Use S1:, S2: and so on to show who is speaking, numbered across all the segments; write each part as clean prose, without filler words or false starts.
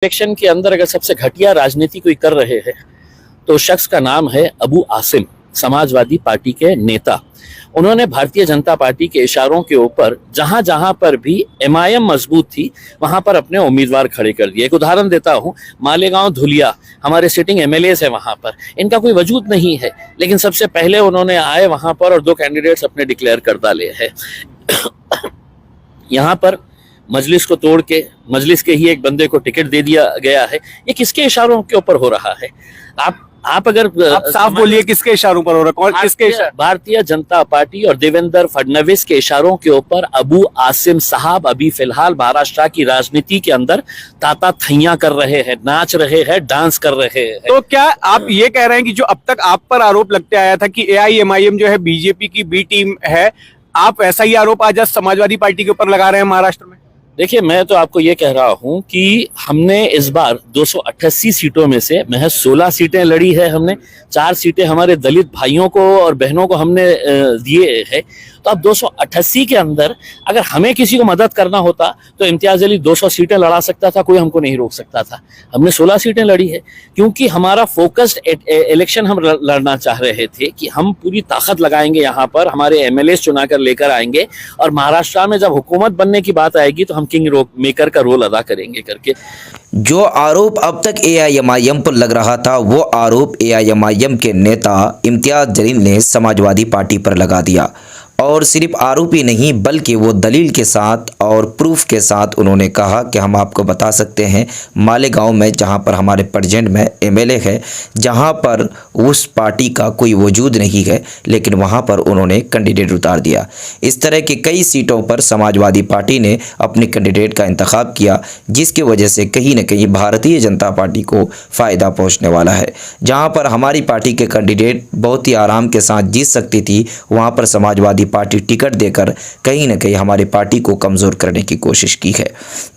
S1: Election के अंदर अगर सबसे घटिया राजनीति कोई कर रहे हैं तो शख्स का नाम है अबू आसिम, समाजवादी पार्टी के नेता। उन्होंने भारतीय जनता पार्टी के इशारों के ऊपर जहां जहां पर भी एमआईएम मजबूत थी वहां पर अपने उम्मीदवार खड़े कर दिए। एक उदाहरण देता हूं, मालेगांव धुलिया हमारे सिटिंग एमएलए है, वहां पर इनका कोई वजूद नहीं है, लेकिन सबसे पहले उन्होंने आए वहां पर और 2 कैंडिडेट्स अपने डिक्लेयर कर डाले हैं। यहाँ पर मजलिस को तोड़ के मजलिस के ही एक बंदे को टिकट दे दिया गया है। ये किसके इशारों के ऊपर हो रहा है? आप अगर
S2: आप साफ बोलिए, किसके इशारों पर हो रहा है? कौन किसके इशारों?
S1: भारतीय जनता पार्टी और देवेंद्र फडणवीस के इशारों के ऊपर अबू आसिम साहब अभी फिलहाल महाराष्ट्र की राजनीति के अंदर ताता थैया कर रहे हैं, नाच रहे हैं, डांस कर रहे हैं।
S2: तो क्या आप ये कह रहे हैं कि जो अब तक आप पर आरोप लगते आया था कि एआईएमआईएम जो है बीजेपी की बी टीम है, आप ऐसा ही आरोप आज समाजवादी पार्टी के ऊपर लगा रहे हैं महाराष्ट्र में?
S1: देखिए, मैं तो आपको ये कह रहा हूं कि हमने इस बार 288 सीटों में से महज 16 सीटें लड़ी है। हमने 4 सीटें हमारे दलित भाइयों को और बहनों को हमने दिए हैं। तो अब 288 के अंदर अगर हमें किसी को मदद करना होता तो इम्तियाज अली 200 सीटें लड़ा सकता था, कोई हमको नहीं रोक सकता था। हमने 16 सीटें लड़ी है क्योंकि हमारा फोकस्ड इलेक्शन हम लड़ना चाह रहे थे कि हम पूरी ताकत लगाएंगे, यहाँ पर हमारे एमएलए चुना कर लेकर आएंगे और महाराष्ट्र में जब हुकूमत बनने की बात आएगी तो हम किंग मेकर का रोल अदा करेंगे करके।
S3: जो आरोप अब तक एआईएमआईएम पर लग रहा था वो आरोप एआईएमआईएम के नेता इम्तियाज जलील ने समाजवादी पार्टी पर लगा दिया। और सिर्फ आरोप ही नहीं बल्कि वो दलील के साथ और प्रूफ के साथ उन्होंने कहा कि हम आपको बता सकते हैं मालेगांव में जहां पर हमारे प्रेजेंट में एमएलए है, जहां पर उस पार्टी का कोई वजूद नहीं है, लेकिन वहां पर उन्होंने कैंडिडेट उतार दिया। इस तरह की कई सीटों पर समाजवादी पार्टी ने अपने कैंडिडेट का इंतखाब किया, जिसकी वजह से कहीं न कहीं भारतीय जनता पार्टी को फ़ायदा पहुँचने वाला है। जहाँ पर हमारी पार्टी के कैंडिडेट बहुत ही आराम के साथ जीत सकती थी, वहाँ पर समाजवादी पार्टी टिकट देकर कहीं न कहीं हमारी पार्टी को कमज़ोर करने की कोशिश की है।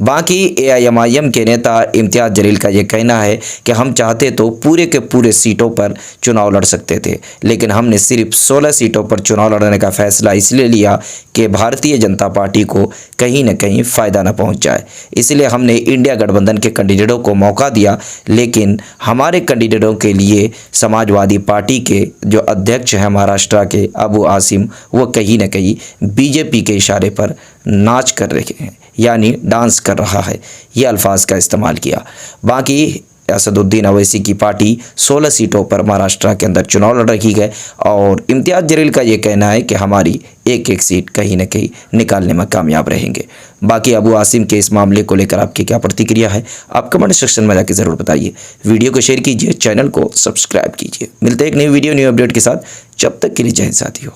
S3: बाकी एआईएमआईएम के नेता इम्तियाज जलील का ये कहना है कि हम चाहते तो पूरे के पूरे सीटों पर चुनाव लड़ सकते थे, लेकिन हमने सिर्फ 16 सीटों पर चुनाव लड़ने का फैसला इसलिए लिया कि भारतीय जनता पार्टी को कहीं न कहीं फ़ायदा न पहुँच जाए। इसलिए हमने इंडिया गठबंधन के कैंडिडेटों को मौका दिया, लेकिन हमारे कैंडिडेटों के लिए समाजवादी पार्टी के जो अध्यक्ष हैं महाराष्ट्र के अबू आसिम, वो कहीं न कहीं बीजेपी के इशारे पर नाच कर रहे हैं, यानी डांस कर रहा है। ये अल्फाज का इस्तेमाल किया। बाकी असदुद्दीन अवैसी की पार्टी 16 सीटों पर महाराष्ट्र के अंदर चुनाव लड़ रही है और इम्तियाज जलील का ये कहना है कि हमारी एक सीट कहीं न कहीं निकालने में कामयाब रहेंगे। बाकी अबू आसिम के इस मामले को लेकर आपकी क्या प्रतिक्रिया है, आप कमेंट सेक्शन में जाकर ज़रूर बताइए। वीडियो को शेयर कीजिए, चैनल को सब्सक्राइब कीजिए। मिलते हैं एक नई वीडियो न्यू अपडेट के साथ, जब तक के लिए जय हिंद साथियों।